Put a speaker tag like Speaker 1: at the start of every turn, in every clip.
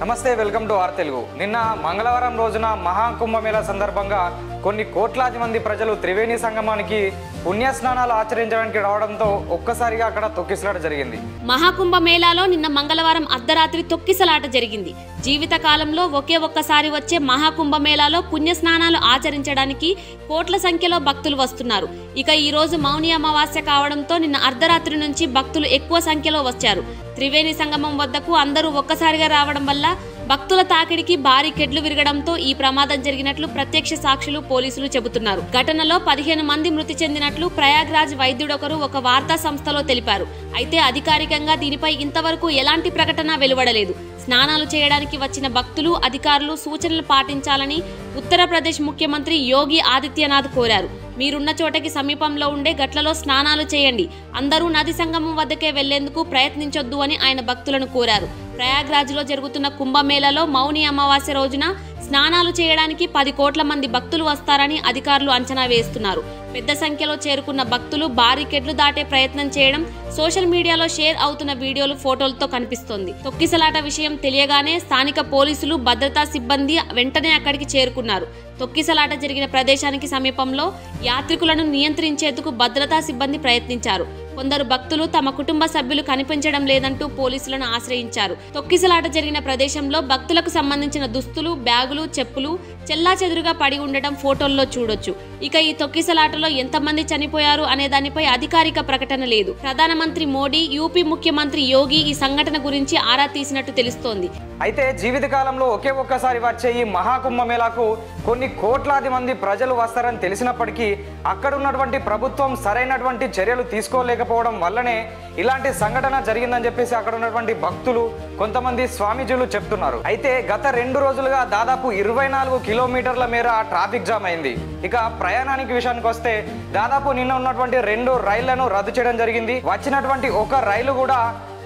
Speaker 1: నమస్తే, welcome to are Telugu. నిన్న మంగళవారం రోజున మహాకుంభమేళా సందర్భంగా కొన్ని కోట్లాది మంది ప్రజలు త్రివేణి సంగమానికి పుణ్యస్నానాలు ఆచరించడానికి రావడంతో ఒక్కసారిగా అక్కడ తొక్కిసలాట జరిగింది.
Speaker 2: మహాకుంభమేళాలో నిన్న మంగళవారం అర్ధరాత్రి తొక్కిసలాట జరిగింది. జీవిత కాలంలో ఒక్కసారి వచ్చే మహాకుంభమేళాలో పుణ్యస్నానాలు ఆచరించడానికి కోట్ల సంఖ్యలో భక్తులు వస్తున్నారు. ఇక ఈ రోజు మౌని అమావాస్య కావడంతో నిన్న అర్ధరాత్రి నుంచి భక్తులు ఎక్కువ సంఖ్యలో వచ్చారు. త్రివేణి సంగమం వద్దకు అందరూ ఒక్కసారిగా రావడం వల్ల భక్తుల తాకిడికి భారీ కెడ్లు విరగడంతో ఈ ప్రమాదం జరిగినట్లు ప్రత్యక్ష సాక్షులు పోలీసులు చెబుతున్నారు. ఘటనలో 15 మంది మృతి చెందినట్లు ప్రయాగ్రాజ్ వైద్యుడొకరు ఒక వార్తా సంస్థలో తెలిపారు. అయితే అధికారికంగా దీనిపై ఇంతవరకు ఎలాంటి ప్రకటన వెలువడలేదు. స్నానాలు చేయడానికి వచ్చిన భక్తులు, అధికారులు సూచనలు పాటించాలని ఉత్తరప్రదేశ్ ముఖ్యమంత్రి యోగి ఆదిత్యనాథ్ కోరారు. మీరున్న చోటకి సమీపంలో ఉండే గట్లలో స్నానాలు చేయండి, అందరూ నది సంగమం వద్దకే వెళ్లేందుకు ప్రయత్నించొద్దు అని ఆయన భక్తులను కోరారు. ప్రయాగ్రాజ్లో జరుగుతున్న కుంభమేళాలో మౌని అమావాస్య రోజున స్నానాలు చేయడానికి 10 కోట్ల మంది భక్తులు వస్తారని అధికారులు అంచనా వేస్తున్నారు. పెద్ద సంఖ్యలో చేరుకున్న భక్తులు బారికేడ్లు దాటే ప్రయత్నం చేయడం సోషల్ మీడియాలో షేర్ అవుతున్న వీడియోలు, ఫోటోలతో కనిపిస్తోంది. తొక్కిసలాట విషయం తెలియగానే స్థానిక పోలీసులు, భద్రతా సిబ్బంది వెంటనే అక్కడికి చేరుకున్నారు. తొక్కిసలాట జరిగిన ప్రదేశానికి సమీపంలో యాత్రికులను నియంత్రించేందుకు భద్రతా సిబ్బంది ప్రయత్నించారు. కొందరు భక్తులు తమ కుటుంబ సభ్యులు కనిపించడం లేదంటూ పోలీసులను ఆశ్రయించారు. తొక్కిసలాట జరిగిన ప్రదేశంలో భక్తులకు సంబంధించిన దుస్తులు, బ్యాగులు, చెప్పులు చెల్లాచెదురుగా పడి ఉండడం ఫోటోల్లో చూడొచ్చు. ఇక ఈ తొక్కిసలాటలో ఎంతమంది చనిపోయారు అనే దానిపై అధికారిక ప్రకటన లేదు. ప్రధానమంత్రి మోడీ, యూపీ ముఖ్యమంత్రి యోగి ఈ సంఘటన గురించి ఆరా తీసినట్టు తెలుస్తోంది.
Speaker 1: అయితే జీవితకాలంలో ఒక్కసారి వచ్చే ఈ మహాకుంభమేళాకు కొన్ని కోట్లాది మంది ప్రజలు వస్తారని తెలిసినప్పటికీ అక్కడ ఉన్నటువంటి ప్రభుత్వం సరైనటువంటి చర్యలు తీసుకోలేకపోవడం వల్లనే ఇలాంటి సంఘటన జరిగిందని చెప్పేసి అక్కడ ఉన్నటువంటి భక్తులు, కొంతమంది స్వామీజీలు చెప్తున్నారు. అయితే గత 2 రోజులుగా దాదాపు 24 కిలోమీటర్ల మేర ట్రాఫిక్ జామ్ అయింది. ఇక ప్రయాణానికి విషయానికి వస్తే దాదాపు నిన్న ఉన్నటువంటి 2 రైళ్లను రద్దు చేయడం జరిగింది. వచ్చినటువంటి ఒక రైలు కూడా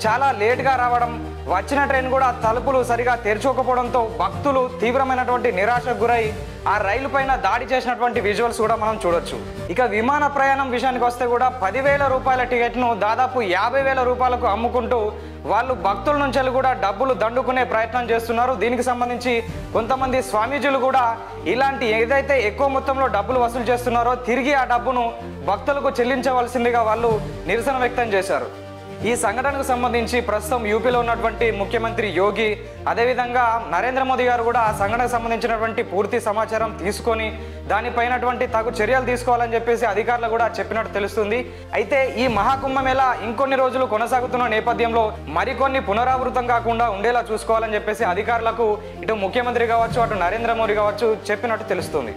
Speaker 1: చాలా లేట్గా రావడం, వచ్చిన ట్రైన్ కూడా తలుపులు సరిగా తెరుచుకోకపోవడంతో భక్తులు తీవ్రమైనటువంటి నిరాశకు గురై ఆ రైలు పైన దాడి చేసినటువంటి విజువల్స్ కూడా మనం చూడొచ్చు. ఇక విమాన ప్రయాణం విషయానికి వస్తే కూడా 10,000 రూపాయల టికెట్ను దాదాపు 50,000 రూపాయలకు అమ్ముకుంటూ వాళ్ళు భక్తుల నుంచి కూడా డబ్బులు దండుకునే ప్రయత్నం చేస్తున్నారు. దీనికి సంబంధించి కొంతమంది స్వామీజీలు కూడా ఇలాంటి ఏదైతే ఎక్కువ మొత్తంలో డబ్బులు వసూలు చేస్తున్నారో తిరిగి ఆ డబ్బును భక్తులకు చెల్లించవలసిందిగా వాళ్ళు నిరసన వ్యక్తం చేశారు. ఈ సంఘటనకు సంబంధించి ప్రస్తుతం యూపీలో ఉన్నటువంటి ముఖ్యమంత్రి యోగి, అదేవిధంగా నరేంద్ర మోదీ గారు కూడా ఆ సంఘటనకు సంబంధించినటువంటి పూర్తి సమాచారం తీసుకొని దానిపైనటువంటి తగు చర్యలు తీసుకోవాలని చెప్పేసి అధికారులు కూడా చెప్పినట్టు తెలుస్తుంది. అయితే ఈ మహాకుంభమేళా ఇంకొన్ని రోజులు కొనసాగుతున్న నేపథ్యంలో మరికొన్ని పునరావృతం కాకుండా ఉండేలా చూసుకోవాలని చెప్పేసి అధికారులకు ఇటు ముఖ్యమంత్రి కావచ్చు, అటు నరేంద్ర మోదీ కావచ్చు చెప్పినట్టు తెలుస్తుంది.